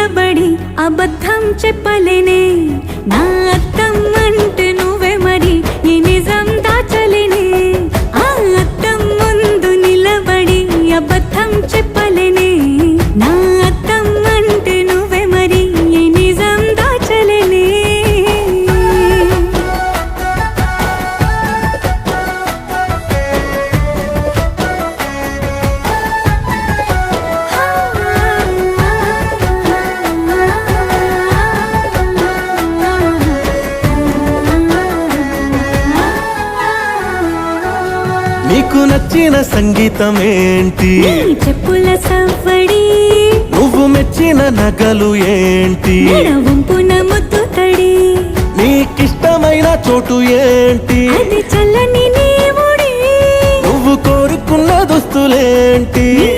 నిలబడి అబద్ధం చెప్పలేనే నా అద్దం అంటే నువ్వే మరి ఈ నిజం దాచలేనే ఆ అద్దం ముందు నిలబడి అబద్ధం చెప్పలేనే నా అద్దం అంటే నువ్వే మరి ఈ నిజం దాచలేనే నీకు నచ్చిన సంగీతం ఏంటి నీ చెప్పుల సవ్వడి నువ్వు మెచ్చిన నగలు ఏంటి వంపున ముద్దు తడి నీకిష్టమైన చోటు ఏంటి అది చల్లని నీ ఒడి నువ్వు కోరుకున్న దుస్తులేంటి నీ